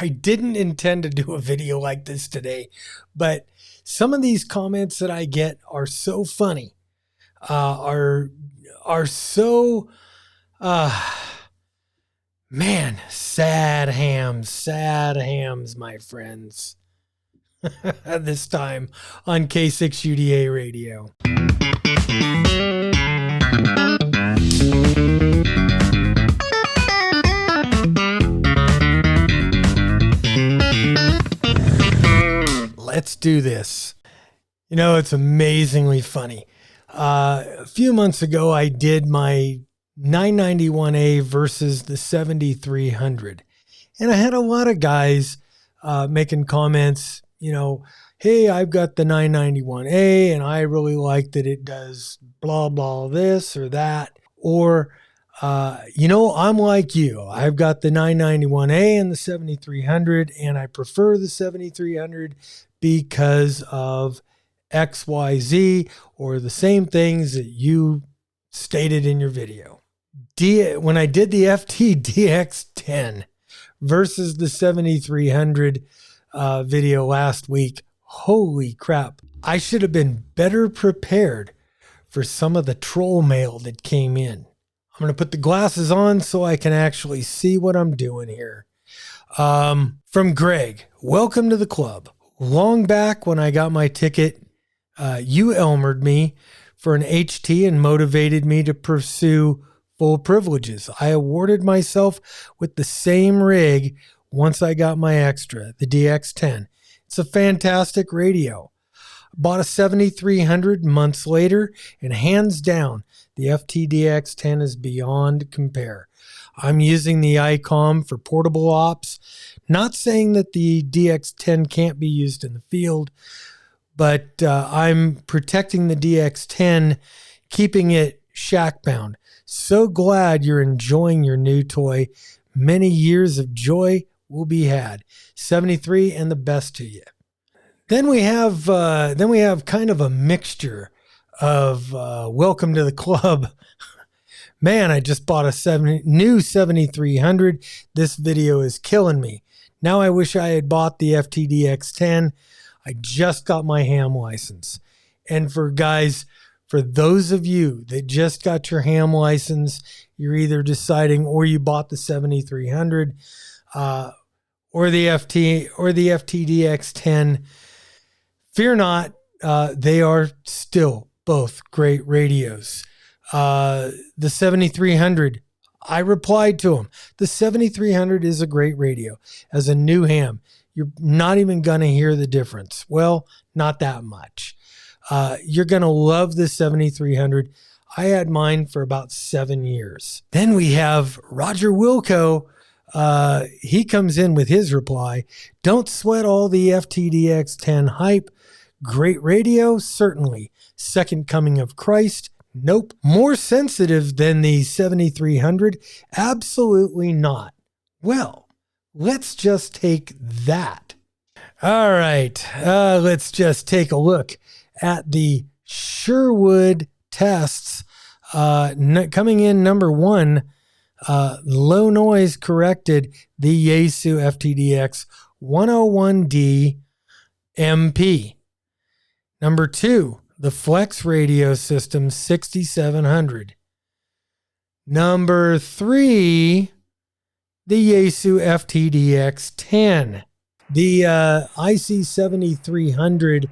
I didn't intend to do a video like this today, but some of these comments that I get are so funny, are so, man, sad hams, my friends. This time on K6UDA Radio. Let's do this. You know, it's amazingly funny. A few months ago, I did my 991A versus the 7300. And I had a lot of guys making comments, you know, hey, I've got the 991A and I really like that it does blah, blah, this or that. Or, you know, I'm like you. I've got the 991A and the 7300 and I prefer the 7300 because of XYZ or the same things that you stated in your video. When I did the FTDX10 versus the 7300 video last week, holy crap, I should have been better prepared for some of the troll mail that came in. I'm going to put the glasses on so I can actually see what I'm doing here. From Greg, welcome to the club. Long back when I got my ticket, you Elmered me for an HT and motivated me to pursue full privileges. I awarded myself with the same rig once I got my extra, the DX10. It's a fantastic radio. Bought a 7300 months later, and hands down, the FTDX10 is beyond compare. I'm using the Icom for portable ops. Not saying that the DX10 can't be used in the field, but I'm protecting the DX10, keeping it shack bound. So glad you're enjoying your new toy. Many years of joy will be had. 73 and the best to you. Then we have kind of a mixture of welcome to the club. Man, I just bought a new 7300. This video is killing me. Now I wish I had bought the FTDX10. I just got my ham license. And for those of you that just got your ham license, you're either deciding or you bought the 7300 or the FTDX10. Fear not, they are still both great radios. The 7300, I replied to him. The 7300 is a great radio. As a new ham, you're not even going to hear the difference. Well, not that much. You're going to love the 7300. I had mine for about 7 years. Then we have Roger Wilco. He comes in with his reply. Don't sweat all the FTDX10 hype. Great radio, certainly. Second coming of Christ. Nope. More sensitive than the 7300? Absolutely not. Well, let's just take that. All right. Let's just take a look at the Sherwood Tests. Coming in number one, low noise corrected, the Yaesu FTDX10 MP. Number two, the Flex Radio System 6700. Number three, the Yaesu FTDX10. The IC7300,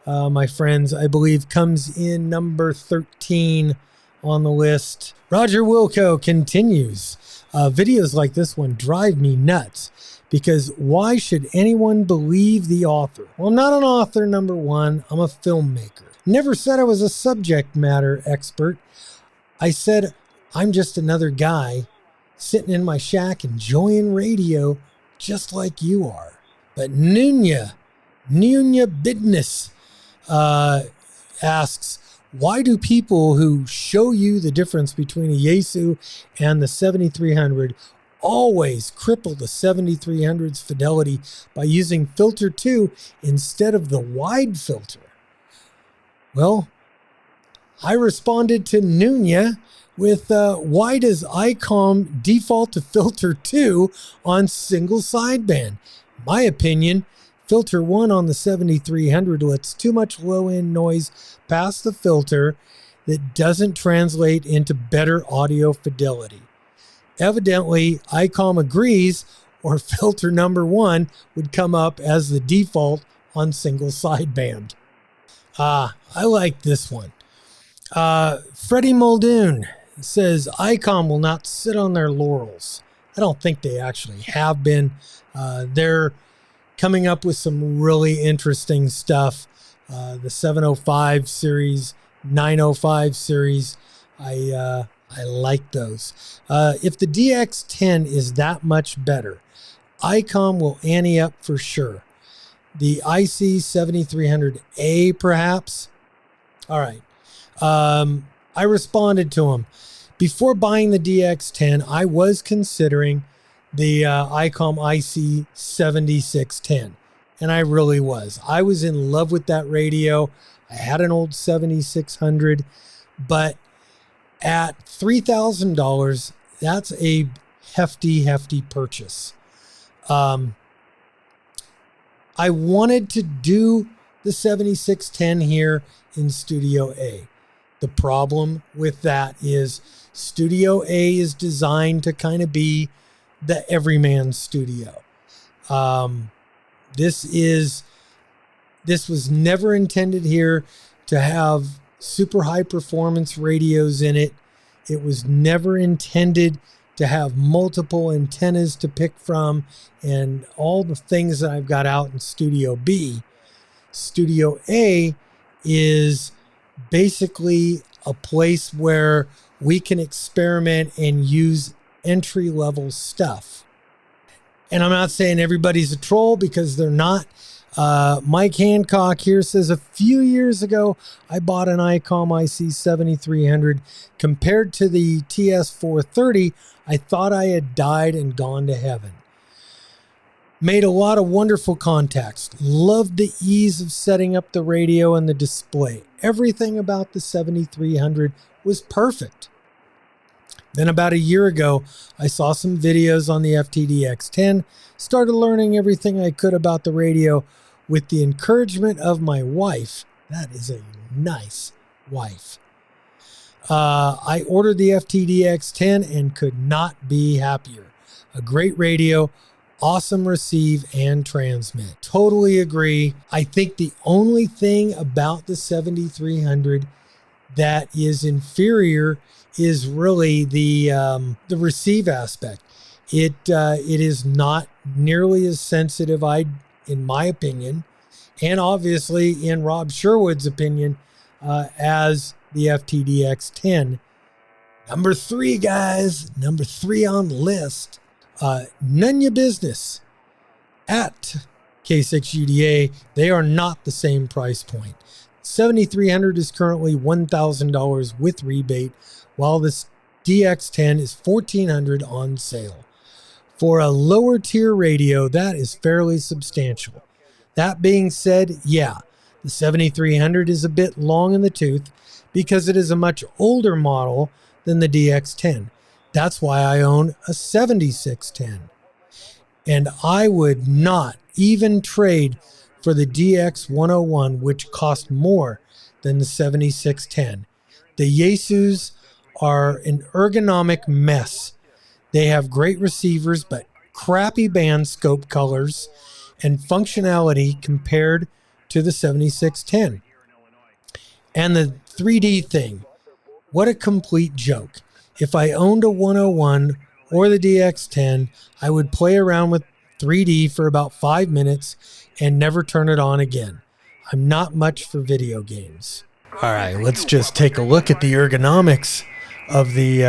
my friends, I believe comes in number 13 on the list. Roger Wilco continues. Videos like this one drive me nuts because why should anyone believe the author? Well, I'm not an author, number one. I'm a filmmaker. Never said I was a subject matter expert. I said I'm just another guy sitting in my shack enjoying radio just like you are. But Nunya Business asks, why do people who show you the difference between a Yaesu and the 7300 always cripple the 7300's fidelity by using filter 2 instead of the wide filter? Well, I responded to Nunya with why does Icom default to filter 2 on single sideband? My opinion, filter 1 on the 7300 lets too much low-end noise past the filter that doesn't translate into better audio fidelity. Evidently, Icom agrees, or filter number 1 would come up as the default on single sideband. I like this one. Freddie Muldoon says Icom will not sit on their laurels. I don't think they actually have been. They're coming up with some really interesting stuff. The 705 series, 905 series, I like those. If the DX10 is that much better, Icom will ante up for sure. The IC 7300A perhaps? All right. I responded to him. Before buying the DX10, I was considering the Icom IC 7610, and I really was. I was in love with that radio. I had an old 7600, but at $3,000, that's a hefty purchase. I wanted to do the 7610 here in Studio A. The problem with that is Studio A is designed to kind of be the everyman studio. This was never intended here to have super high performance radios in it. It was never intended to have multiple antennas to pick from and all the things that I've got out in Studio B. Studio A is basically a place where we can experiment and use entry-level stuff. And I'm not saying everybody's a troll, because they're not. Mike Hancock here says, a few years ago, I bought an Icom IC 7300. Compared to the TS430, I thought I had died and gone to heaven. Made a lot of wonderful contacts. Loved the ease of setting up the radio and the display. Everything about the 7300 was perfect. Then about a year ago, I saw some videos on the FTDX10, started learning everything I could about the radio with the encouragement of my wife. That is a nice wife. I ordered the FTDX10 and could not be happier. A great radio, awesome receive and transmit. Totally agree. I think the only thing about the 7300 that is inferior is really the receive aspect. It is not nearly as sensitive, in my opinion, and obviously in Rob Sherwood's opinion, as the FTDX10. Number 3, guys, number 3 on the list, Nunya Business at K6UDA. They are not the same price point. 7300 is currently $1,000 with rebate, while this DX10 is $1,400 on sale. For a lower tier radio, that is fairly substantial. That being said, yeah, the 7300 is a bit long in the tooth because it is a much older model than the DX10. That's why I own a 7610. And I would not even trade for the DX101, which cost more than the 7610. The Yaesus are an ergonomic mess. They have great receivers, but crappy band scope colors and functionality compared to the 7610. And the 3D thing, what a complete joke. If I owned a 101 or the DX10, I would play around with 3D for about 5 minutes and never turn it on again. I'm not much for video games. All right, let's just take a look at the ergonomics of the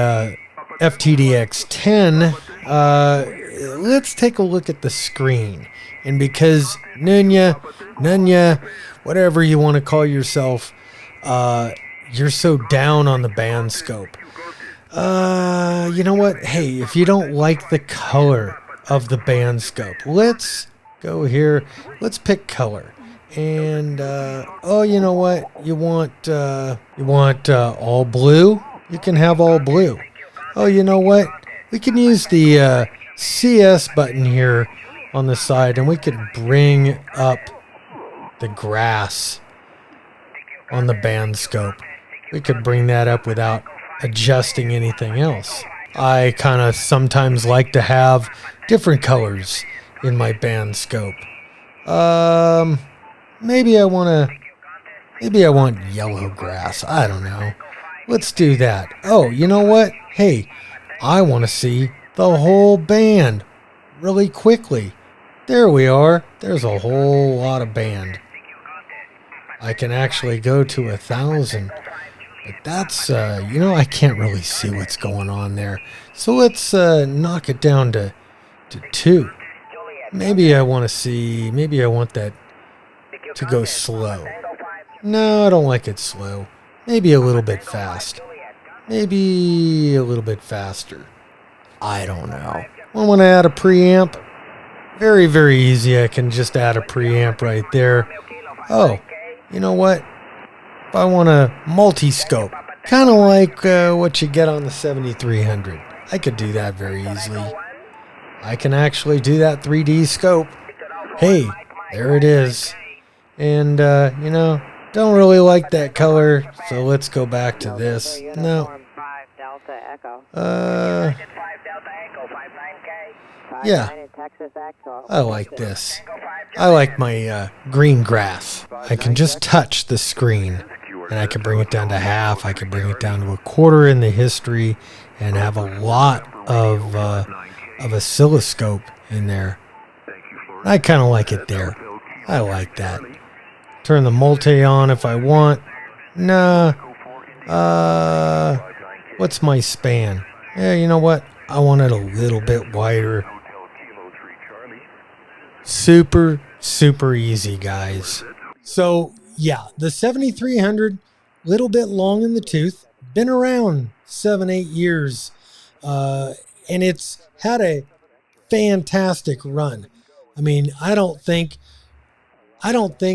FTDX10. Let's take a look at the screen. And because Nunya, whatever you want to call yourself, you're so down on the band scope. You know what? Hey, if you don't like the color of the band scope, let's go here. Let's pick color. And, oh, you know what? You want all blue? you can have all blue. Oh, you know what? We can use the CS button here on the side, and we could bring up the grass on the band scope. We could bring that up without adjusting anything else. I kind of sometimes like to have different colors in my band scope. Maybe I want yellow grass. I don't know. Let's do that. Oh, you know what? Hey, I want to see the whole band really quickly. There we are. There's a whole lot of band. I can actually go to 1,000. But that's, I can't really see what's going on there. So let's knock it down to 2. Maybe I want that to go slow. No, I don't like it slow. Maybe a little bit fast. Maybe a little bit faster. I don't know. I want to add a preamp. Very, very easy. I can just add a preamp right there. Oh, you know what? If I want a multi-scope, kind of like what you get on the 7300, I could do that very easily. I can actually do that 3D scope. Hey, there it is. And, don't really like that color, so let's go back to this. No. Yeah. I like this. I like my green grass. I can just touch the screen, and I can bring it down to half. I can bring it down to a quarter in the history, and have a lot of oscilloscope in there. I kind of like it there. I like that. Turn the multi on if I want. Nah. What's my span? Yeah, you know what? I want it a little bit wider. Super, super easy, guys. So, yeah, the 7300, little bit long in the tooth. Been around 7-8 years. And it's had a fantastic run. I mean, I don't think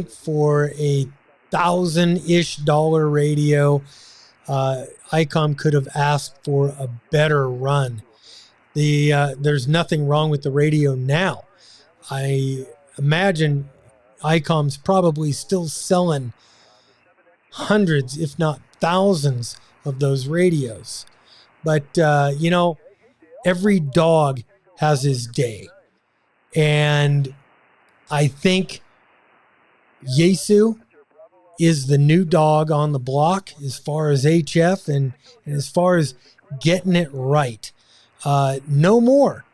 for a $1,000-ish radio, Icom could have asked for a better run. There's nothing wrong with the radio now. I imagine Icom's probably still selling hundreds, if not thousands, of those radios. But, every dog has his day. And I think Yaesu is the new dog on the block as far as HF and as far as getting it right. No more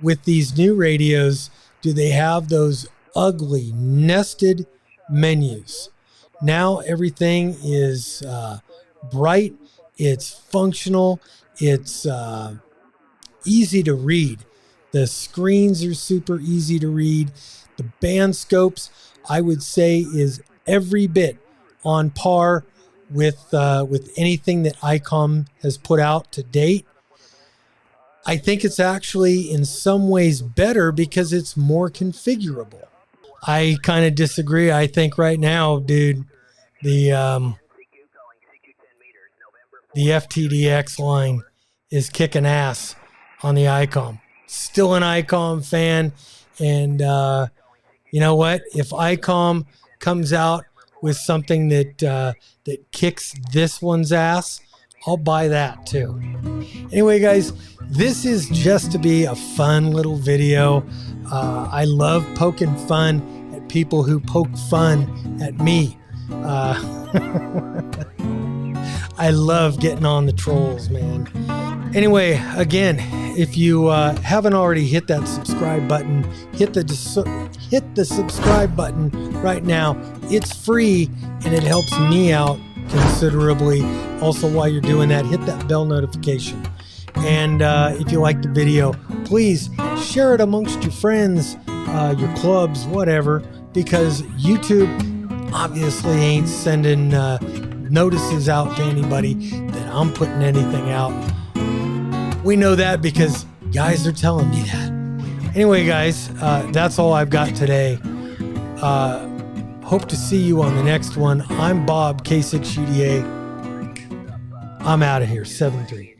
with these new radios do they have those ugly nested menus. Now everything is bright, it's functional, it's easy to read. The screens are super easy to read. The band scopes, I would say, is every bit on par with anything that Icom has put out to date. I think it's actually in some ways better because it's more configurable. I kind of disagree. I think right now, dude, the FTDX line is kicking ass on the Icom. Still an Icom fan, and you know what? If Icom comes out with something that kicks this one's ass, I'll buy that too. Anyway, guys, this is just to be a fun little video. I love poking fun at people who poke fun at me. I love getting on the trolls, man. Anyway, again, if you haven't already hit that subscribe button, hit the subscribe button right now. It's free and it helps me out considerably. Also, while you're doing that, hit that bell notification. And if you like the video, please share it amongst your friends, your clubs, whatever, because YouTube obviously ain't sending notices out to anybody that I'm putting anything out. We know that because guys are telling me that. Anyway, guys, that's all I've got today. Hope to see you on the next one. I'm Bob, K6UDA. I'm out of here. 7-3.